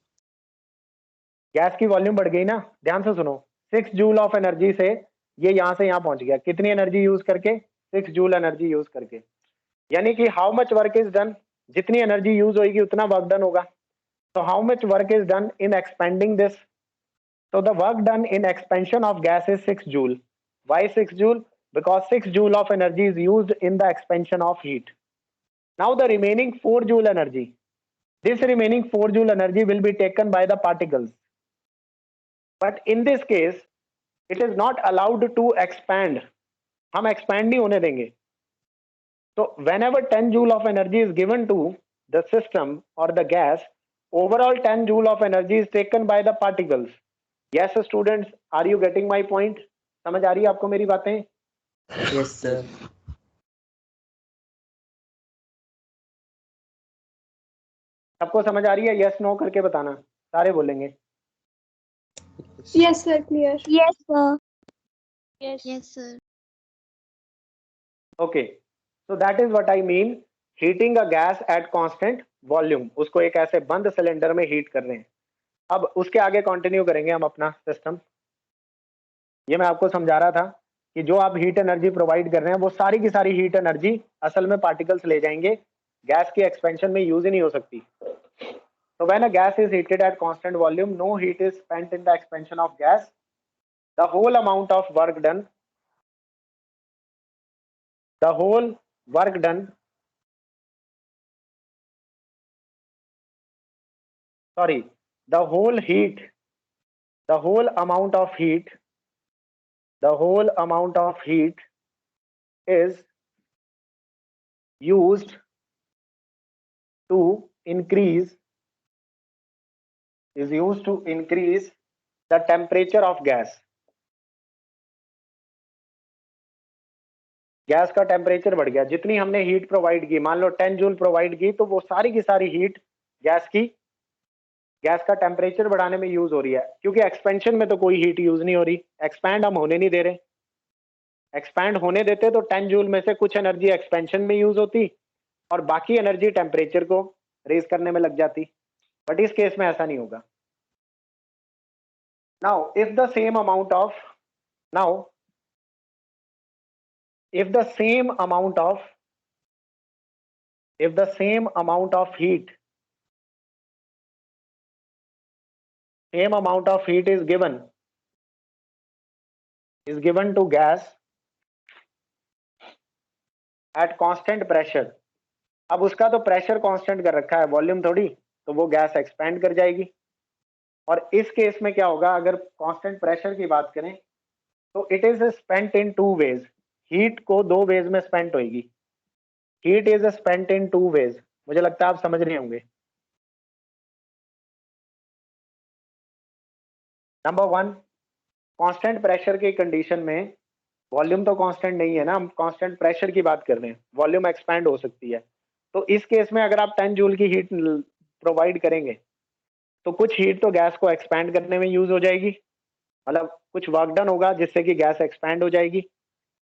गैस की वॉल्यूम बढ़ गई ना. ध्यान से सुनो, 6 जूल ऑफ एनर्जी से ये यहाँ से यहाँ पहुंच गया, कितनी एनर्जी यूज करके? 6 जूल एनर्जी यूज करके। यानी कि how much work is done, जितनी एनर्जी यूज होगी उतना वर्क डन होगा। तो how much work is done in expanding this? So the work done in expansion of gas is 6 joule. Why 6 joule? Because 6 joule of energy is used in the expansion of heat. Now the remaining 4 joule energy, this remaining 4 joule energy will be taken by the particles. But in this case, it is not allowed to expand. हम expand नहीं होने देंगे. So whenever 10 joule of energy is given to the system or the gas, overall 10 joule of energy is taken by the particles. Yes students, are you getting my point? समझ आ रही है आपको मेरी बातें?
Yes sir.
सबको समझ आ रही है? यस नो करके बताना, सारे बोलेंगे।
Yes, sir. Clear.
Yes, sir.
Yes, sir.
Okay, so that is what I mean, heating a gas at constant volume। उसको एक ऐसे बंद सिलेंडर में हीट कर रहे हैं। अब उसके आगे कंटिन्यू करेंगे हम अपना सिस्टम। ये मैं आपको समझा रहा था कि जो आप हीट एनर्जी प्रोवाइड कर रहे हैं वो सारी की सारी हीट एनर्जी असल में पार्टिकल्स ले जाएंगे, गैस की एक्सपेंशन में यूज ही नहीं हो सकती। So when a gas is heated at constant volume, no heat is spent in the expansion of gas. The whole amount of work done, the whole work done, sorry, the whole heat, the whole amount of heat, the whole amount of heat is used to increase, is used to increase the temperature of gas। Gas का temperature बढ़ गया, जितनी हमने heat provide की, मान लो 10 joule provide की, तो वो सारी की सारी हीट गैस का टेम्परेचर बढ़ाने में यूज हो रही है, क्योंकि एक्सपेंशन में तो कोई हीट यूज नहीं हो रही, एक्सपैंड हम होने नहीं दे रहे। एक्सपैंड होने देते तो 10 जूल में से कुछ एनर्जी एक्सपेंशन में यूज होती और बाकी एनर्जी टेम्परेचर को रेज करने में लग जाती, बट इस केस में ऐसा नहीं होगा। Now if the same amount of, now if the same amount of heat is given to gas at constant pressure, अब उसका तो प्रेशर कांस्टेंट कर रखा है, वॉल्यूम थोड़ी, तो वो गैस एक्सपैंड कर जाएगी। और इस केस में क्या होगा, अगर कांस्टेंट प्रेशर की बात करें तो it is spent in 2 ways, heat को 2 वेज में स्पेंट होगी। Heat is spent in 2 ways, मुझे लगता है आप समझ रहे होंगे। नंबर 1, कांस्टेंट प्रेशर की कंडीशन में, वॉल्यूम तो कांस्टेंट नहीं है ना, हम कांस्टेंट प्रेशर की बात कर रहे हैं, वॉल्यूम एक्सपैंड हो सकती है। तो इस केस में अगर आप 10 जूल की हीट प्रोवाइड करेंगे तो कुछ हीट तो गैस को एक्सपैंड करने में यूज हो जाएगी, मतलब कुछ वर्क डन होगा जिससे कि गैस एक्सपैंड हो जाएगी,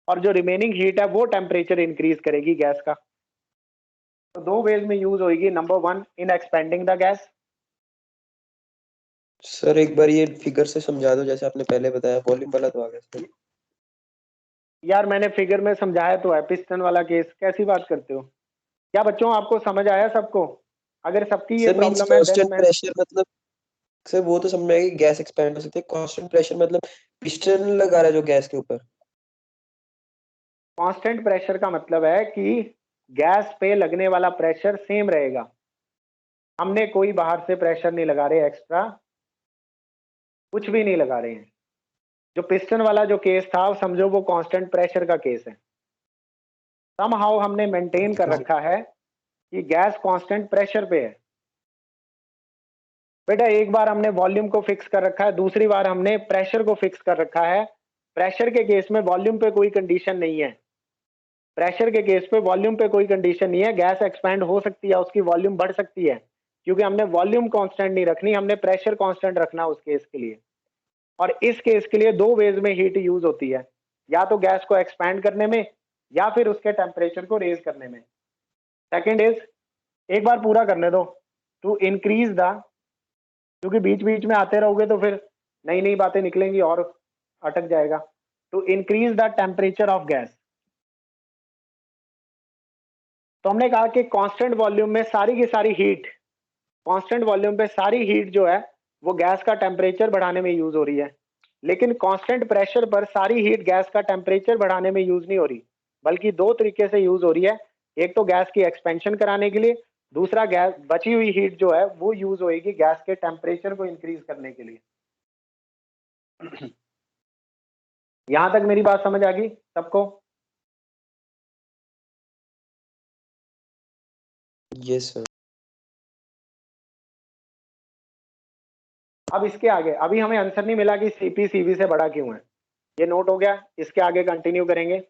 और जो रिमेनिंग हीट है वो टेम्परेचर इंक्रीज करेगी गैस का। तो 2 वेज में यूज होगी। Number 1, in expanding the gas.
Sir एक बार ये फिगर से समझा दो, जैसे आपने पहले बताया, वॉल्यूम वाला तो आ गया सर।
यार मैंने फिगर में समझाया तो है, पिस्टन वाला केस, कैसी बात करते हो? क्या बच्चों आपको समझ आया सबको? अगर सबकी ये प्रॉब्लम है देन मैं,
प्रेशर मतलब सर वो तो समझ में आएगी, गैस एक्सपैंड हो सकती है। कांस्टेंट प्रेशर मतलब पिस्टन लगा रहा है जो गैस के ऊपर।
कांस्टेंट प्रेशर का मतलब है कि गैस पे लगने वाला प्रेशर सेम रहेगा, हमने कोई बाहर से प्रेशर नहीं लगा रहे, एक्स्ट्रा कुछ भी नहीं लगा रहे हैं। जो पिस्टन वाला जो केस था, समझो वो कांस्टेंट प्रेशर का केस है। समहाउ हमने मेंटेन कर रखा है कि गैस कांस्टेंट प्रेशर पे है। बेटा एक बार हमने वॉल्यूम को फिक्स कर रखा है, दूसरी बार हमने प्रेशर को फिक्स कर रखा है। प्रेशर के केस में वॉल्यूम पे कोई कंडीशन नहीं है, प्रेशर के केस पे वॉल्यूम पे कोई कंडीशन नहीं है, गैस एक्सपैंड हो सकती है, उसकी वॉल्यूम बढ़ सकती है, क्योंकि हमने वॉल्यूम कांस्टेंट नहीं रखनी, हमने प्रेशर कांस्टेंट रखना उस केस के लिए। और इस केस के लिए 2 वेज में हीट यूज होती है, या तो गैस को एक्सपैंड करने में या फिर उसके टेम्परेचर को रेज करने में। सेकंड इज, एक बार पूरा करने दो, टू इंक्रीज द, क्योंकि बीच बीच में आते रहोगे तो फिर नई नई बातें निकलेंगी और अटक जाएगा। To increase the temperature of gas. तो हमने कहा कि कांस्टेंट वॉल्यूम में सारी की सारी हीट, कांस्टेंट वॉल्यूम पे सारी हीट जो है वो गैस का टेम्परेचर बढ़ाने में यूज हो रही है, लेकिन कांस्टेंट प्रेशर पर सारी हीट गैस का टेम्परेचर बढ़ाने में यूज नहीं हो रही, बल्कि दो तरीके से यूज हो रही है। एक तो गैस की एक्सपेंशन कराने के लिए, दूसरा गैस बची हुई हीट जो है वो यूज होएगी गैस के टेम्परेचर को इंक्रीज करने के लिए। यहां तक मेरी बात समझ आ गई सबको?
Yes sir.
अब इसके आगे अभी हमें आंसर नहीं मिला कि सीपी सीवी से बड़ा क्यों है, ये नोट हो गया। इसके आगे कंटिन्यू करेंगे।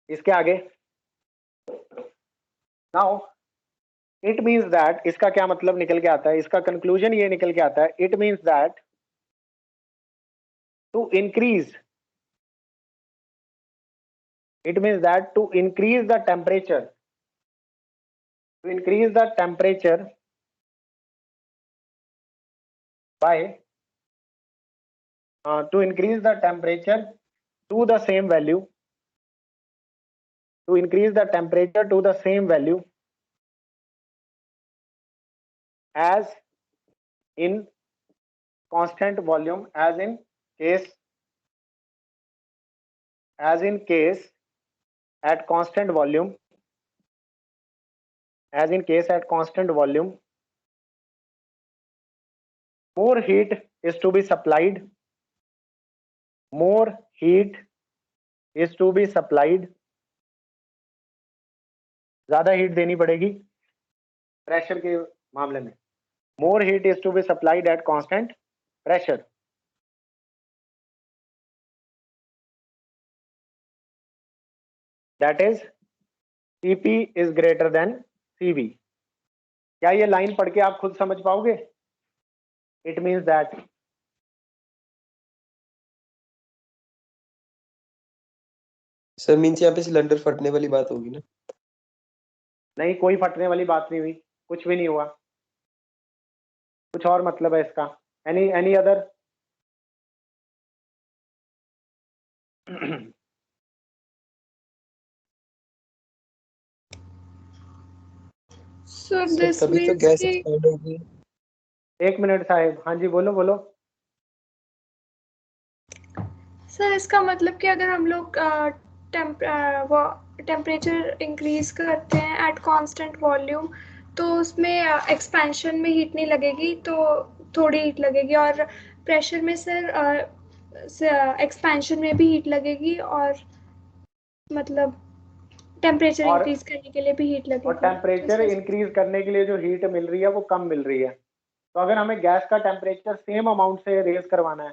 इसके आगे नाउ इट मीन्स दैट, इसका क्या मतलब निकल के आता है, इसका कंक्लूजन ये निकल के आता है, it means that to increase, it means that to increase the temperature, to increase the temperature by to increase the temperature to the same value, to increase the temperature to the same value as in constant volume, as in case at constant volume, as in case at constant volume, more heat is to be supplied, more heat is to be supplied, ज्यादा heat देनी पड़ेगी pressure के मामले में। More heat is to be supplied at constant pressure. That is CP is greater than CV. क्या ये line पढ़ के आप खुद समझ पाओगे? It means that
sir means यहाँ पे सिलेंडर फटने वाली बात होगी ना?
नहीं, कोई फटने वाली बात नहीं हुई, कुछ भी नहीं हुआ, कुछ और मतलब है इसका। Any other?
So
sir
this
तभी तो
means
गैस
कि
एक्सपैंड होगी।
एक मिनट साहेब, हाँ जी बोलो बोलो।
सर इसका मतलब कि अगर हम लोग टेम्परेचर इंक्रीज करते हैं एट कांस्टेंट वॉल्यूम तो उसमें एक्सपेंशन में हीट नहीं लगेगी, तो थोड़ी हीट लगेगी, और प्रेशर में सर एक्सपेंशन में भी हीट लगेगी, और मतलब टेम्परेचर
और
इंक्रीज करने के लिए भी हीट लगेगी।
और टेम्परेचर इंक्रीज करने के लिए जो हीट मिल रही है वो कम मिल रही है। तो अगर हमें गैस का टेम्परेचर सेम अमाउंट से रेज करवाना है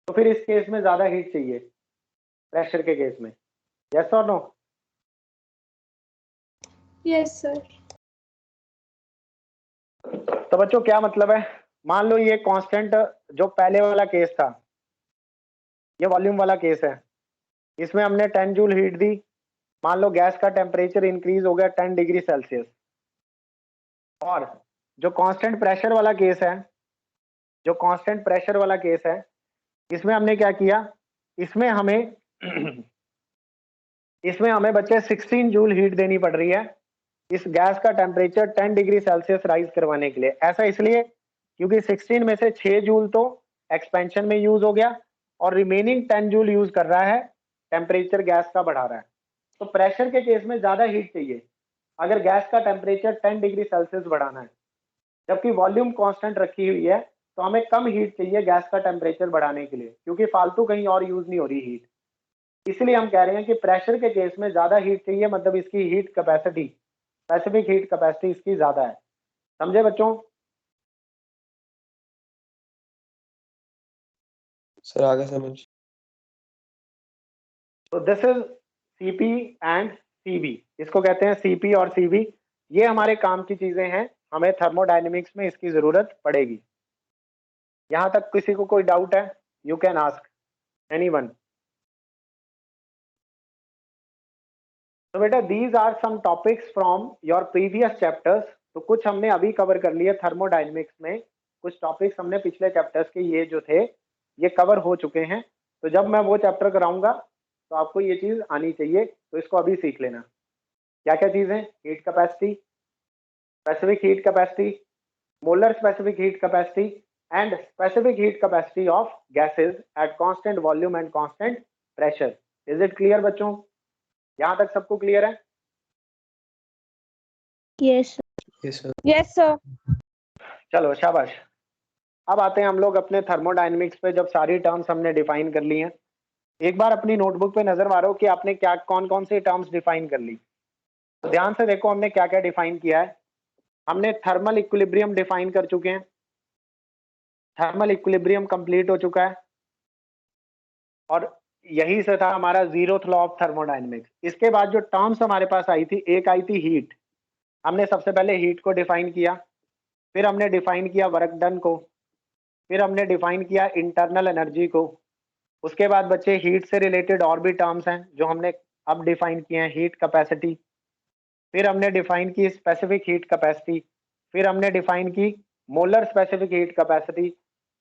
तो फिर इस केस में ज्यादा हीट चाहिए प्रेशर के केस में। यस और नो?
Yes sir.
तो बच्चों क्या मतलब है, मान लो ये कांस्टेंट जो पहले वाला केस था, ये वॉल्यूम वाला केस है, इसमें हमने 10 जूल हीट दी। मान लो गैस का टेम्परेचर इंक्रीज हो गया 10 डिग्री सेल्सियस। और जो कांस्टेंट प्रेशर वाला केस है, जो कांस्टेंट प्रेशर वाला केस है, इसमें हमने क्या किया, इसमें हमें इसमें हमें बच्चे 16 जूल हीट देनी पड़ रही है इस गैस का टेम्परेचर 10 डिग्री सेल्सियस राइज करवाने के लिए। ऐसा इसलिए क्योंकि 16 में से 6 जूल तो एक्सपेंशन में यूज हो गया और रिमेनिंग 10 जूल यूज कर रहा है, टेम्परेचर गैस का बढ़ा रहा है। तो प्रेशर के केस में ज्यादा हीट चाहिए अगर गैस का टेम्परेचर 10 डिग्री सेल्सियस बढ़ाना है, जबकि वॉल्यूम कांस्टेंट रखी हुई है तो हमें कम हीट चाहिए गैस का टेम्परेचर बढ़ाने के लिए, क्योंकि फालतू कहीं और यूज नहीं हो रही हीट। इसलिए हम कह रहे हैं कि प्रेशर के केस में ज्यादा हीट चाहिए, मतलब इसकी heat capacity, specific heat capacity इसकी ज्यादा है। समझे बच्चों?
सर आगे समझ।
तो this is CP and CV, इसको कहते हैं सीपी और सीवी। ये हमारे काम की चीजें हैं, हमें थर्मोडायनेमिक्स में इसकी जरूरत पड़ेगी। यहां तक किसी को कोई डाउट है? You can ask anyone. So beta, these are some topics from your previous chapters तो कुछ हमने अभी कवर कर लिया थर्मोडायनेमिक्स में, कुछ टॉपिक्स हमने पिछले चैप्टर्स के ये जो थे ये कवर हो चुके हैं। तो जब मैं वो चैप्टर कराऊंगा तो आपको ये चीज आनी चाहिए, तो इसको अभी सीख लेना। क्या क्या चीजें? Heat capacity, specific heat capacity, molar specific heat capacity and specific heat capacity of gases at constant volume and constant pressure. Is it clear बच्चों? यहाँ तक सबको क्लियर है?
Yes.
Yes, sir.
Yes sir.
चलो शाबाश। अब आते हैं हम लोग अपने थर्मोडायनेमिक्स पे, जब सारी टर्म्स हमने डिफाइन कर ली हैं। एक बार अपनी नोटबुक पे नजर मारो कि आपने क्या कौन कौन सी टर्म्स डिफाइन कर ली। तो ध्यान से देखो हमने क्या क्या डिफाइन किया है। हमने थर्मल इक्विलिब्रियम डिफाइन कर चुके हैं, थर्मल इक्विलिब्रियम कंप्लीट हो चुका है, और यही से था हमारा जीरोथ लॉ ऑफ थर्मोडायनेमिक्स। इसके बाद जो टर्म्स हमारे पास आई थी, एक आई थी हीट। हमने सबसे पहले हीट को डिफाइन किया, फिर हमने डिफाइन किया वर्क डन को, फिर हमने डिफाइन किया इंटरनल एनर्जी को। उसके बाद बच्चे हीट से रिलेटेड और भी टर्म्स हैं जो हमने अब डिफाइन किए हैं, हीट कैपेसिटी, फिर हमने डिफाइन की स्पेसिफिक हीट कैपेसिटी, फिर हमने डिफाइन की मोलर स्पेसिफिक हीट कैपेसिटी,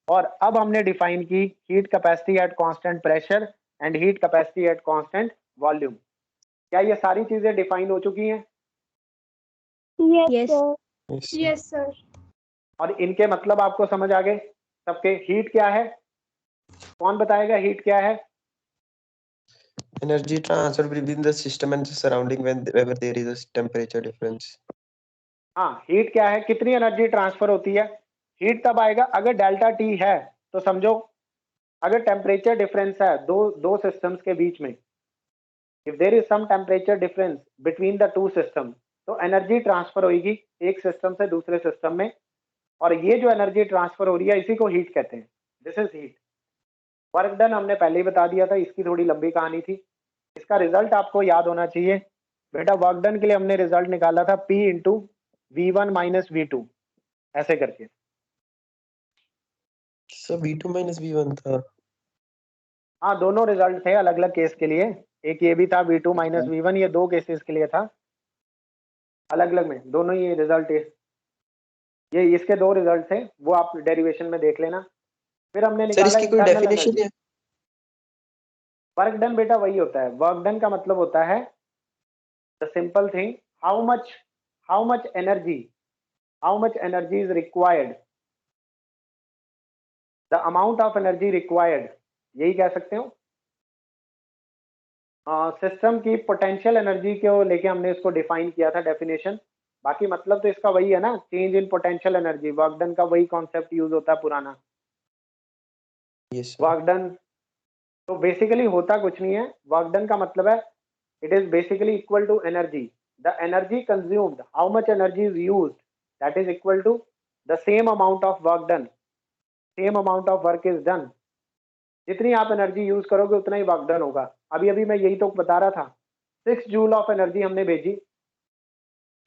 और अब हमने डिफाइन की heat capacity at constant pressure and heat capacity at constant volume. क्या ये सारी चीजें डिफाइन हो चुकी हैं?
Yes.
Yes, sir.
Yes sir.
और इनके मतलब आपको समझ आ गए सबके? हीट क्या है? कौन बताएगा हीट क्या है?
Energy transfer within the system and the surrounding whenever there is a temperature difference.
हाँ, हीट क्या है? कितनी एनर्जी ट्रांसफर होती है? हीट तब आएगा अगर डेल्टा टी है, तो समझो अगर टेम्परेचर डिफरेंस है दो सिस्टम्स के बीच में, if there is some temperature difference between the two system, तो एनर्जी ट्रांसफर होगी एक सिस्टम से दूसरे सिस्टम में, और ये जो एनर्जी ट्रांसफर हो रही है इसी को हीट कहते हैं। This is heat. Work done हमने पहले ही बता दिया था, इसकी थोड़ी लंबी कहानी थी। इसका रिजल्ट आपको याद होना चाहिए बेटा। वर्क डन के लिए हमने रिजल्ट निकाला था P into V1 minus V2, ऐसे करके।
So V2 minus V1 था।
हाँ, दोनों रिजल्ट थे अलग अलग केस के लिए। एक ये भी था V2 माइनस V1, ये दो केसेस के लिए था, अलग अलग में दोनों ही रिजल्ट। ये इसके दो रिजल्ट थे, वो आप डेरिवेशन में देख लेना। फिर हमने
सर
निकाला
इसकी कोई
इंटरनल
डेफिनेशन
एनर्जी।
है?
वर्क डन बेटा वही होता है, वर्क डन का मतलब होता है the simple thing, how much energy is required, the amount of energy required, यही कह सकते हो। सिस्टम की पोटेंशियल एनर्जी को लेके हमने इसको डिफाइन किया था डेफिनेशन। बाकी मतलब तो इसका वही है ना, change in potential energy. Work done का वही कॉन्सेप्ट यूज होता है पुराना।
Yes, sir.
वर्क डन तो बेसिकली होता कुछ नहीं है। वर्क डन का मतलब है it is basically equal to energy, the energy consumed, how much energy is used, that is equal to the same amount of work done, same amount of work is done. जितनी आप energy use करोगे उतना ही work done होगा। अभी अभी मैं यही तो बता रहा था, 6 जूल ऑफ एनर्जी हमने भेजी,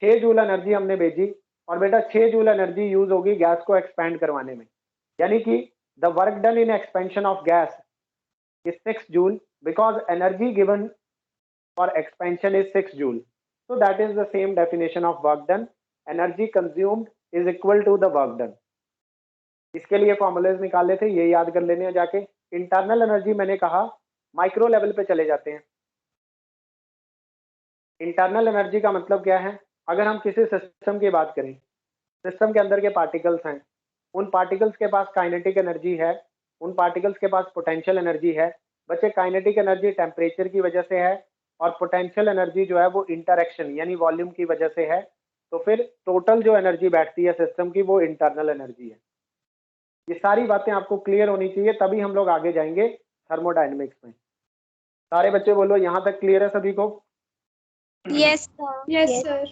6 जूल एनर्जी हमने भेजी, और बेटा 6 जूल एनर्जी यूज होगी गैस को एक्सपैंड करवाने में। यानी कि the work done in expansion of gas is 6 joule because energy given for expansion is 6 joule. So that is the same definition of work done. Energy consumed is equal to the work done. इसके लिए formulas निकाले थे, ये याद कर लेने हैं जाके। इंटरनल एनर्जी मैंने कहा माइक्रो लेवल पे चले जाते हैं। इंटरनल एनर्जी का मतलब क्या है? अगर हम किसी सिस्टम की बात करें, सिस्टम के अंदर के पार्टिकल्स हैं, उन पार्टिकल्स के पास काइनेटिक एनर्जी है, उन पार्टिकल्स के पास पोटेंशियल एनर्जी है। बच्चे काइनेटिक एनर्जी टेम्परेचर की वजह से है, और पोटेंशियल एनर्जी जो है वो इंटरेक्शन यानी वॉल्यूम की वजह से है। तो फिर टोटल जो एनर्जी बैठती है सिस्टम की वो इंटरनल एनर्जी है। ये सारी बातें आपको क्लियर होनी चाहिए, तभी हम लोग आगे जाएंगे थर्मोडायनेमिक्स में। सारे बच्चे बोलो यहाँ तक क्लियर है सभी को?
Yes sir.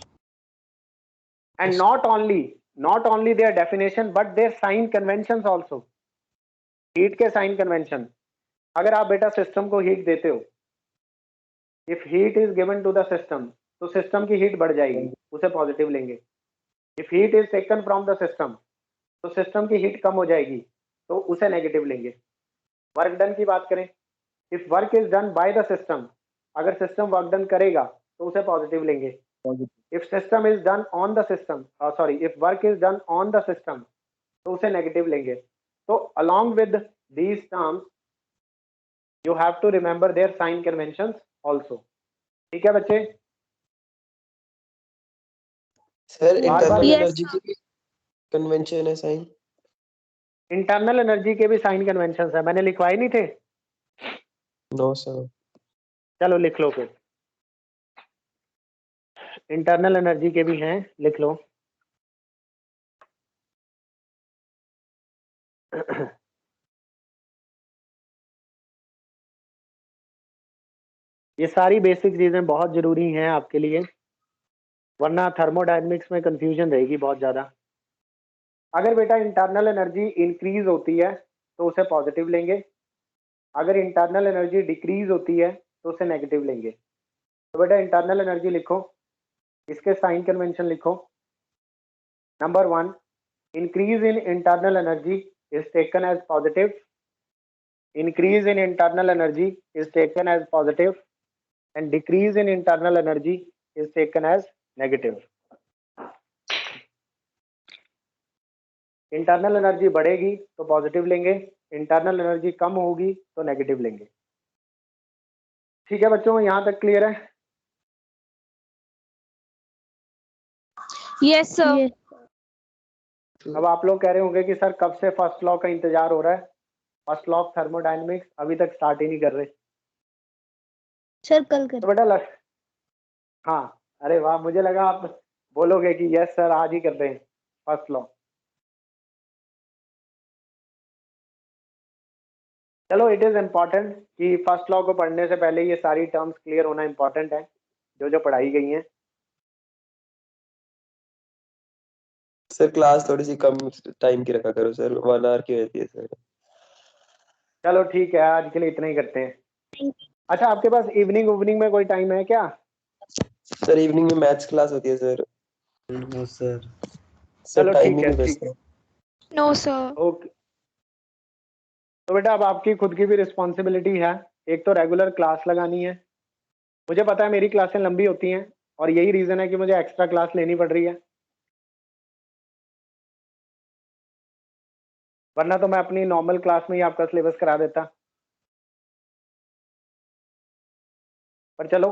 And not only their definition but their sign conventions also. Heat के साइन कन्वेंशन। अगर आप बेटा सिस्टम को हीट देते हो, if heat is given to the system, तो सिस्टम की हीट बढ़ जाएगी, उसे पॉजिटिव लेंगे। If heat is taken from the system, तो सिस्टम की हीट कम हो जाएगी, तो उसे नेगेटिव लेंगे। वर्क डन की बात करें, if work is done by the system, अगर सिस्टम वर्क डन करेगा तो उसे पॉजिटिव लेंगे। If system is done on the system, sorry if work is done on the system तो उसे नेगेटिव लेंगे। तो along with these terms you have to remember their sign conventions also. ठीक है बच्चे?
सर
बार बार
इंटरनल
Yes,
एनर्जी की भी कन्वेंशन है साइन।
इंटरनल एनर्जी के भी साइन कन्वेंशंस है, मैंने लिखवाए नहीं थे?
No sir.
चलो लिख लो फिर, इंटरनल एनर्जी के भी हैं, लिख लो। ये सारी बेसिक चीजें बहुत जरूरी हैं आपके लिए, वरना थर्मोडायनेमिक्स में कंफ्यूजन रहेगी बहुत ज़्यादा। अगर बेटा इंटरनल एनर्जी इंक्रीज होती है तो उसे पॉजिटिव लेंगे, अगर इंटरनल एनर्जी डिक्रीज होती है तो उसे नेगेटिव लेंगे। तो बेटा इंटरनल एनर्जी लिखो, इसके साइन कन्वेंशन लिखो। Number 1, increase in internal energy is taken as positive, increase in internal energy is taken as positive and decrease in internal energy is taken as negative. Internal energy बढ़ेगी तो positive लेंगे, internal energy कम होगी तो negative लेंगे। ठीक है बच्चों, यहाँ तक क्लियर है?
yes, sir. Yes.
अब आप लोग कह रहे होंगे कि सर कब से फर्स्ट लॉ का इंतजार हो रहा है, फर्स्ट लॉ ऑफ थर्मोडायनेमिक्स अभी तक स्टार्ट ही नहीं कर रहे।
सर कल
तो
कर।
बेटा हाँ, अरे वाह, मुझे लगा आप बोलोगे कि यस सर आज ही कर रहे हैं फर्स्ट लॉ। चलो, इट इज इम्पॉर्टेंट कि फर्स्ट लॉ को पढ़ने से पहले ये सारी टर्म्स क्लियर होना इम्पॉर्टेंट है जो जो पढ़ाई गई हैं।
सर क्लास थोड़ी सी कम टाइम की रखा करो सर, 1 आवर की रहती है सर।
चलो ठीक है, आज के लिए इतना ही करते हैं। अच्छा, आपके पास इवनिंग में कोई टाइम है क्या?
सर इवनिंग में मैथ्स क्लास होती है सर।
No sir.
सर
चलो
टाइम
ठीक
ही
है,
नहीं
ठीक है,
बचता।
No sir.
ओके। तो बेटा अब आपकी खुद की भी रिस्पॉन्सिबिलिटी है, एक तो रेगुलर क्लास लगानी है। मुझे पता है मेरी क्लासें लंबी होती हैं और यही रीज़न है कि मुझे एक्स्ट्रा क्लास लेनी पड़ रही है, वरना तो मैं अपनी नॉर्मल क्लास में ही आपका सिलेबस करा देता। पर चलो